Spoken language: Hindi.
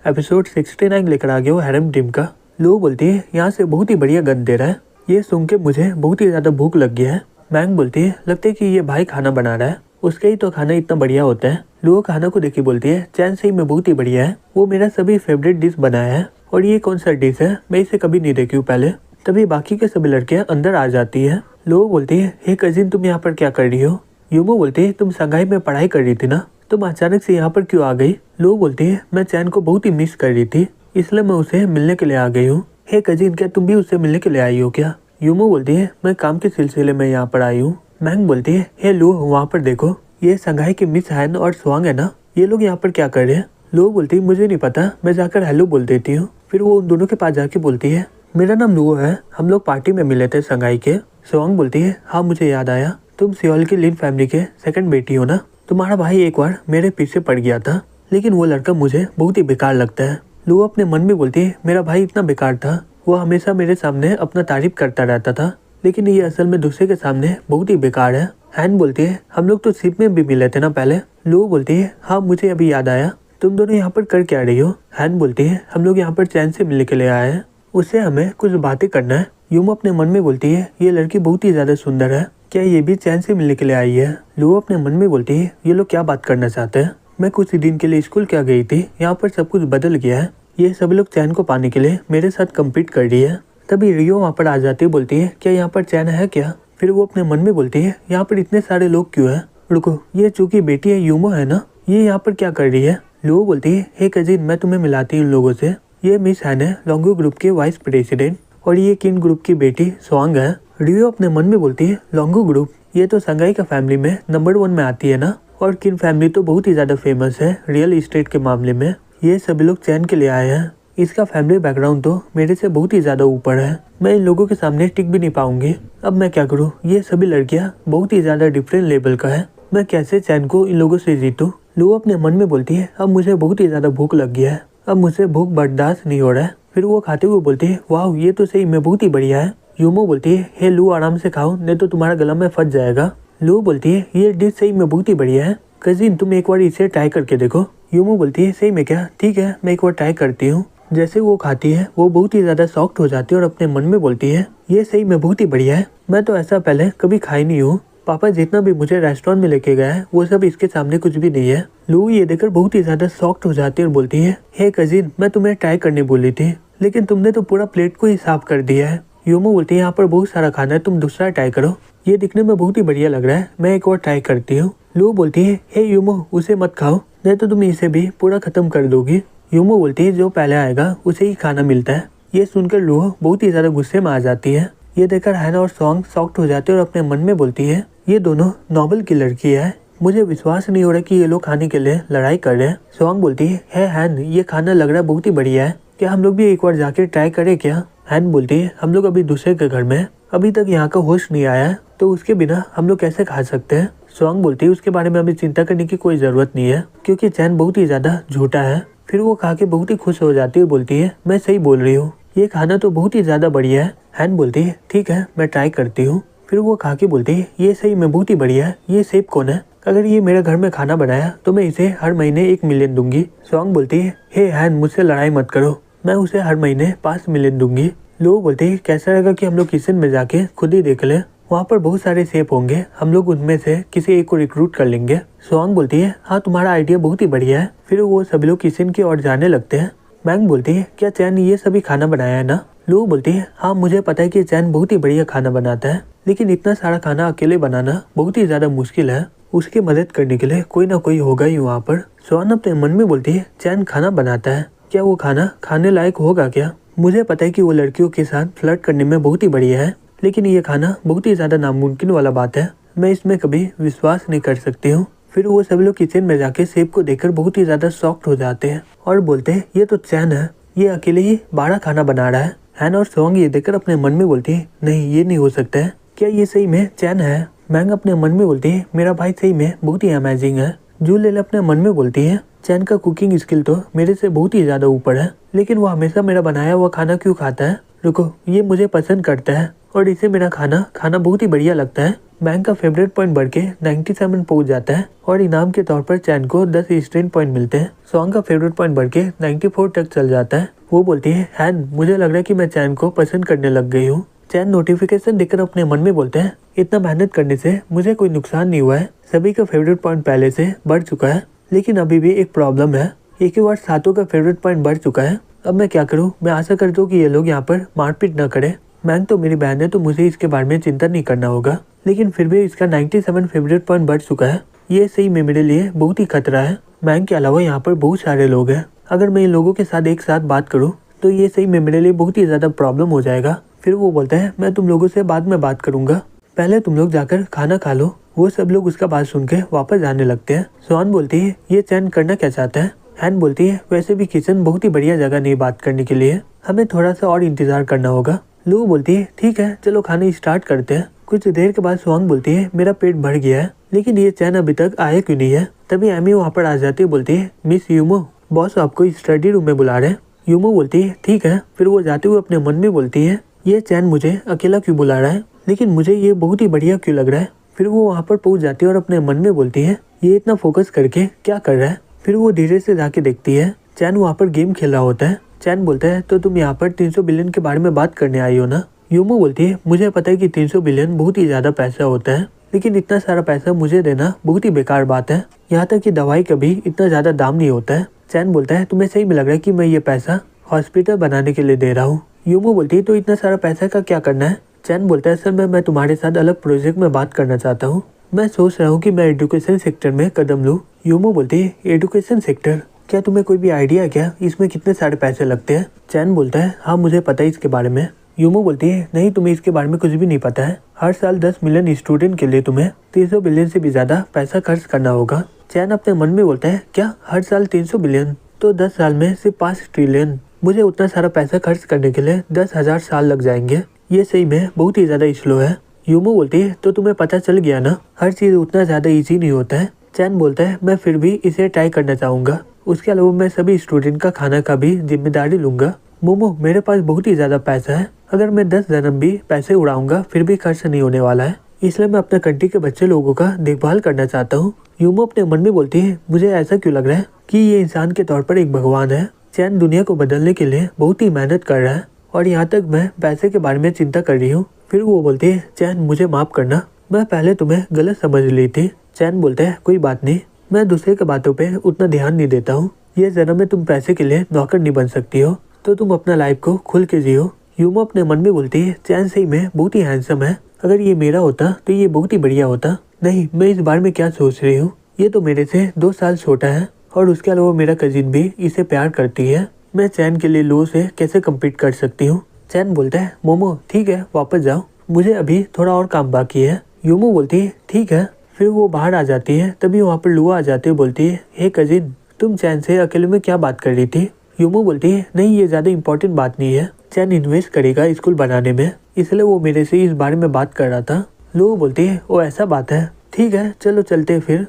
एपिसोड 69 लेकर आ गया वो हैरम टीम का। लो बोलती है यहाँ से बहुत ही बढ़िया गंध दे रहा है। ये सुन के मुझे बहुत ही ज्यादा भूख लग गया है। मैंग बोलती है लगता है कि ये भाई खाना बना रहा है, उसका ही तो खाना इतना बढ़िया होता है। लो खाना को देखी बोलती है चैन सही में बहुत ही बढ़िया है, वो मेरा सभी फेवरेट डिश बनाया है और ये कौन सा डिश है, मैं इसे कभी नहीं देखी हूँ पहले। तभी बाकी के सभी लड़कियां अंदर आ जाती है। लो बोलती है हे कजिन तुम यहाँ पर क्या कर रही हो। यूमो बोलती है तुम शंघाई में पढ़ाई कर रही थी ना, तुम अचानक से यहाँ पर क्यों आ गई। लो बोलती है मैं चैन को बहुत ही मिस कर रही थी, इसलिए मैं उसे मिलने के लिए आ गई हूँ। हे कजिन क्या तुम भी उससे मिलने के लिए आई हो क्या। यूमो बोलती है मैं काम के सिलसिले में यहाँ पर आई हूँ। मैंग बोलती है हे लो वहाँ पर देखो, ये शंघाई के मिस हैन और स्वांग है ना, ये लोग यहाँ पर क्या कर रहे हैं। लो बोलती है मुझे नहीं पता, मैं जाकर हेलो बोल देती हूँ। फिर वो उन दोनों के पास जाके बोलती है मेरा नाम लुओ है, हम लोग पार्टी में मिले थे शंघाई के। स्वांग बोलती है हाँ मुझे याद आया, तुम सियोल की लिन फैमिली के सेकंड बेटी हो ना, तुम्हारा भाई एक बार मेरे पीछे पड़ गया था, लेकिन वो लड़का मुझे बहुत ही बेकार लगता है। लुओ अपने मन में बोलती है मेरा भाई इतना बेकार था, वो हमेशा मेरे सामने अपना तारीफ करता रहता था, लेकिन ये असल में दूसरे के सामने बहुत ही बेकार है। हैन बोलती है हम लोग तो शिप में भी मिले थे ना पहले। लुओ बोलती है हाँ मुझे अभी याद आया, तुम दोनों यहाँ पर कर क्या रही हो। हैन बोलती है हम लोग यहाँ पर चैन से मिलने के लिए आए हैं, उससे हमें कुछ बातें करना है। यूमो अपने मन में बोलती है ये लड़की बहुत ही ज्यादा सुंदर है, क्या ये भी चैन से मिलने के लिए आई है। लुओ अपने मन में बोलती है ये लोग क्या बात करना चाहते हैं, मैं कुछ दिन के लिए स्कूल क्या गई थी, यहाँ पर सब कुछ बदल गया है, ये सभी लोग चैन को पाने के लिए मेरे साथ कम्पीट कर रही है। तभी रियो वहाँ पर आ जाती है, बोलती है क्या यहाँ पर चैन है क्या। फिर वो अपने मन में बोलती है यहाँ पर इतने सारे लोग क्यों है, रुको ये चूंकि बेटी है यूमो है ना, ये यहाँ पर क्या कर रही है। लुओ बोलती है हे कजिन मैं तुम्हें मिलाती हूँ इन लोगों से, ये मिस हैन है लॉन्गो ग्रुप के वाइस प्रेसिडेंट और ये किन ग्रुप की बेटी स्वांग है। रियो अपने मन में बोलती है लॉन्गो ग्रुप ये तो शंघाई का फैमिली में नंबर 1 में आती है ना, और किन फैमिली तो बहुत ही ज्यादा फेमस है रियल इस्टेट के मामले में, ये सभी लोग चैन के लिए आए हैं, इसका फैमिली बैकग्राउंड तो मेरे से बहुत ही ज्यादा ऊपर है, मैं इन लोगों के सामने टिक भी नहीं पाऊंगी, अब मैं क्या करूँ, ये सभी लड़कियाँ बहुत ही ज्यादा डिफरेंट लेवल का है, मैं कैसे चैन को इन लोगों से जीतूं। लुओ अपने मन में बोलती है अब मुझे बहुत ही ज्यादा भूख लग गया है, अब मुझसे भूख बर्दाश्त नहीं हो रहा है। फिर वो खाते हुए बोलती है वाह ये तो सही में बहुत ही बढ़िया है। यूमो बोलती है हे लू आराम से खाओ नहीं तो तुम्हारा गला में फंस जाएगा। लू बोलती है ये डिश सही में बहुत ही बढ़िया है, कजिन तुम एक बार इसे ट्राई करके देखो। यूमो बोलती है सही में क्या, ठीक है मैं एक बार ट्राई करती हूँ। जैसे वो खाती है वो बहुत ही ज्यादा सॉफ्ट हो जाती है और अपने मन में बोलती है ये सही में बहुत ही बढ़िया है, मैं तो ऐसा पहले कभी खाई नहीं हूँ, पापा जितना भी मुझे रेस्टोरेंट में लेके गया है वो सब इसके सामने कुछ भी नहीं है। लू ये देखकर बहुत ही ज्यादा सॉफ्ट हो जाती है और बोलती है हे कजिन मैं तुम्हें ट्राई करने बोली थी, लेकिन तुमने तो पूरा प्लेट को ही साफ कर दिया है। यूमो बोलती है यहाँ पर बहुत सारा खाना है, तुम दूसरा ट्राई करो, ये दिखने में बहुत ही बढ़िया लग रहा है, मैं एक और ट्राई करती हूँ। लू बोलती है हे यूमो उसे मत खाओ नहीं तो तुम इसे भी पूरा खत्म कर दोगी। यूमो बोलती है जो पहले आएगा उसे ही खाना मिलता है। ये सुनकर लू बहुत ही ज्यादा गुस्से में आ जाती है। ये देखकर हैना और सॉन्ग सॉफ्ट हो जाती है और अपने मन में बोलती है ये दोनों नोबल की लड़की है, मुझे विश्वास नहीं हो रहा कि ये लोग खाने के लिए लड़ाई कर रहे हैं। सॉन्ग बोलती है हैन ये खाना लग रहा है बहुत ही बढ़िया है, क्या हम लोग भी एक बार जाके ट्राई करें क्या। हैन बोलती है हम लोग अभी दूसरे के घर में, अभी तक यहाँ का होस्ट नहीं आया है तो उसके बिना हम लोग कैसे खा सकते हैं। सॉन्ग बोलती है उसके बारे में अभी चिंता करने की कोई जरूरत नहीं है क्योंकि चैन बहुत ही ज्यादा झूठा है। फिर वो खा के बहुत ही खुश हो जाती है, बोलती है मैं सही बोल रही हूँ, ये खाना तो बहुत ही ज्यादा बढ़िया है। हैन बोलती है ठीक है मैं ट्राई करती हूँ। फिर वो खा के बोलती है ये सही में बहुत ही बढ़िया है, ये शेफ कौन है, अगर ये मेरे घर में खाना बनाया तो मैं इसे हर महीने 1 मिलियन दूंगी। सॉन्ग बोलती है हे हैन मुझसे लड़ाई मत करो, मैं उसे हर महीने 5 मिलियन दूंगी। लोग बोलते हैं कैसा रहेगा कि हम लोग किचन में जाके खुद ही देख लें, वहाँ पर बहुत सारे शेफ होंगे, हम लोग उनमें से किसी एक को रिक्रूट कर लेंगे। सॉन्ग बोलती है हाँ तुम्हारा आइडिया बहुत ही बढ़िया है। फिर वो सभी लोग किचन की ओर जाने लगते हैं। मैंग बोलती है क्या चैन ये सभी खाना बनाया है ना। लोग बोलती है हाँ मुझे पता है कि चैन बहुत ही बढ़िया खाना बनाता है, लेकिन इतना सारा खाना अकेले बनाना बहुत ही ज्यादा मुश्किल है, उसकी मदद करने के लिए कोई ना कोई होगा ही वहाँ पर। स्वान अपने मन में बोलती है चैन खाना बनाता है, क्या वो खाना खाने लायक होगा क्या, मुझे पता है कि वो लड़कियों के साथ फ्लर्ट करने में बहुत ही बढ़िया है, लेकिन ये खाना बहुत ही ज्यादा नामुमकिन वाला बात है, मैं इसमें कभी विश्वास नहीं कर सकती हूँ। फिर वो सभी लोग किचन में जाके शेफ को देखकर बहुत ही ज्यादा शॉक्ड हो जाते हैं और बोलते हैं ये तो चैन है, ये अकेले ही 12 खाना बना रहा है। हैन और सॉन्ग ये देखकर अपने मन में बोलती है नहीं ये नहीं हो सकता है, क्या ये सही में चैन है। मैंग अपने मन में बोलती है मेरा भाई सही में बहुत ही अमेजिंग है। जूलियल अपने मन में बोलती है चैन का कुकिंग स्किल तो मेरे से बहुत ही ज्यादा ऊपर है, लेकिन वो हमेशा मेरा बनाया हुआ खाना क्यों खाता है, रुको ये मुझे पसंद करता है। और इसे मेरा खाना बहुत ही बढ़िया लगता है। मैंग का फेवरेट पॉइंट बढ़ के 97 पहुंच जाता है और इनाम के तौर पर चैन को 10 स्ट्रेन पॉइंट मिलते हैं। सॉन्ग का फेवरेट पॉइंट बढ़ के 94 तक चल जाता है। वो बोलती है, हैन, मुझे लग रहा है कि मैं चैन को पसंद करने लग गई हूँ। चैन नोटिफिकेशन देखकर अपने मन में बोलते हैं, इतना मेहनत करने से मुझे कोई नुकसान नहीं हुआ है। सभी का फेवरेट पॉइंट पहले से बढ़ चुका है, लेकिन अभी भी एक प्रॉब्लम है। एक ही बार सातों का फेवरेट पॉइंट बढ़ चुका है। अब मैं क्या करूँ? मैं आशा करता हूँ कि ये लोग यहाँ पर मारपीट न करें। मैंग तो मेरी बहन है, तो मुझे इसके बारे में चिंता नहीं करना होगा, लेकिन फिर भी इसका 97 फेवरेट पॉइंट बढ़ चुका है। ये सही में मेरे लिए बहुत ही खतरा है। मैंग के अलावा यहाँ पर बहुत सारे लोग हैं। अगर मैं इन लोगों के साथ एक साथ बात करूँ तो ये सही में मेरे लिए बहुत ही ज्यादा प्रॉब्लम हो जाएगा। फिर वो बोलता है, मैं तुम लोगों से बाद में बात करूंगा, पहले तुम लोग जाकर खाना खा लो। वो सब लोग उसका बात सुन के वापस जाने लगते हैं। स्वान बोलती है, ये चैन करना क्या चाहता है? हैन बोलती है, वैसे भी किचन बहुत ही बढ़िया जगह नहीं बात करने के लिए, हमें थोड़ा सा और इंतजार करना होगा। लू बोलती है, ठीक है, चलो खाना स्टार्ट करते हैं। कुछ देर के बाद स्वांग बोलती है, मेरा पेट भर गया है, लेकिन ये चैन अभी तक आया क्यों नहीं है? तभी एमी वहाँ पर आ जाती है। बोलती है, मिस यूमो, बॉस आपको स्टडी रूम में बुला रहे हैं। यूमो बोलती है, ठीक है। फिर वो जाते हुए अपने मन में बोलती है, ये चैन मुझे अकेला क्यों बुला रहा है, लेकिन मुझे ये बहुत ही बढ़िया क्यों लग रहा है। फिर वो वहाँ पर पहुँच जाती है और अपने मन में बोलती है, ये इतना फोकस करके क्या कर रहा है। फिर वो धीरे से जाके देखती है, चैन वहाँ पर गेम खेल रहा होता है। चैन बोलता है, तो तुम यहाँ पर 300 बिलियन के बारे में बात करने आई हो ना? यूमो बोलती है, मुझे पता है कि 300 बिलियन बहुत ही ज्यादा पैसा होता है, लेकिन इतना सारा पैसा मुझे देना बहुत ही बेकार बात है। यहाँ तक कि दवाई का भी इतना ज्यादा दाम नहीं होता है। चैन बोलता है, तुम्हें सही में लग रहा है कि मैं ये पैसा हॉस्पिटल बनाने के लिए दे रहा हूँ? यूमो बोलती है, तो इतना सारा पैसा का क्या करना है? चैन बोलता है, सर मैं तुम्हारे साथ अलग प्रोजेक्ट में बात करना चाहता हूँ। मैं सोच रहा हूँ कि मैं एजुकेशन सेक्टर में कदम लूँ। यूमो बोलती है, एजुकेशन सेक्टर? क्या तुम्हें कोई भी आइडिया है क्या इसमें कितने सारे पैसे लगते हैं? चैन बोलता है, हाँ मुझे पता है इसके बारे में। यूमो बोलती है, नहीं तुम्हें इसके बारे में कुछ भी नहीं पता है। हर साल 10 मिलियन स्टूडेंट के लिए तुम्हें 300 बिलियन से भी ज्यादा पैसा खर्च करना होगा। चैन अपने मन में बोलता है, क्या हर साल 300 बिलियन? तो 10 साल में सिर्फ 5 ट्रिलियन। मुझे उतना सारा पैसा खर्च करने के लिए 10,000 साल लग जाएंगे। ये सही में बहुत ही ज्यादा स्लो है। यूमो बोलती है, तो तुम्हें पता चल गया ना, हर चीज उतना ज्यादा इजी नहीं होता है। चैन बोलता है, मैं फिर भी इसे ट्राई करना चाहूंगा। उसके अलावा मैं सभी स्टूडेंट का खाना का भी जिम्मेदारी लूंगा। मोमो, मेरे पास बहुत ही ज्यादा पैसा है, अगर मैं 10 जन्म भी पैसे उड़ाऊंगा फिर भी खर्च नहीं होने वाला है, इसलिए मैं अपने कंट्री के बच्चे लोगों का देखभाल करना चाहता हूँ। यूमो अपने मन में बोलती है, मुझे ऐसा क्यों लग रहा है कि ये इंसान के तौर पर एक भगवान है। चैन दुनिया को बदलने के लिए बहुत ही मेहनत कर रहा है और यहाँ तक मैं पैसे के बारे में चिंता कर रही हूँ। फिर वो बोलती है, चैन मुझे माफ करना, मैं पहले तुम्हें गलत समझ ली थी। चैन बोलता है, कोई बात नहीं, मैं दूसरे के बातों पे उतना ध्यान नहीं देता हूँ। ये जन्म में तुम पैसे के लिए नौकर नहीं बन सकती हो, तो तुम अपना लाइफ को खुल के जियो। यूमो अपने मन में बोलती है, चैन सही में बहुत ही हैंडसम है, अगर ये मेरा होता तो ये बहुत ही बढ़िया होता। नहीं, मैं इस बारे में क्या सोच रही हूँ, ये तो मेरे से 2 साल छोटा है और उसके अलावा मेरा कजिन भी इसे प्यार करती है। मैं चैन के लिए लो से कैसे कम्पीट कर सकती हूँ? चैन बोलता है, मोमो ठीक है, वापस जाओ, मुझे अभी थोड़ा और काम बाकी है। यूमो बोलती है, ठीक है। फिर वो बाहर आ जाती है। तभी वहाँ पर लुआ आ जाती है। बोलती है, हे कजिन, तुम चैन से अकेले में क्या बात कर रही थी? यूमो बोलती है, नहीं ये ज्यादा इम्पोर्टेंट बात नहीं है, चैन इन्वेस्ट करेगा स्कूल बनाने में, इसलिए वो मेरे से इस बारे में बात कर रहा था। लुआ बोलती है, ओ ऐसा बात है, ठीक है चलो चलते हैं फिर।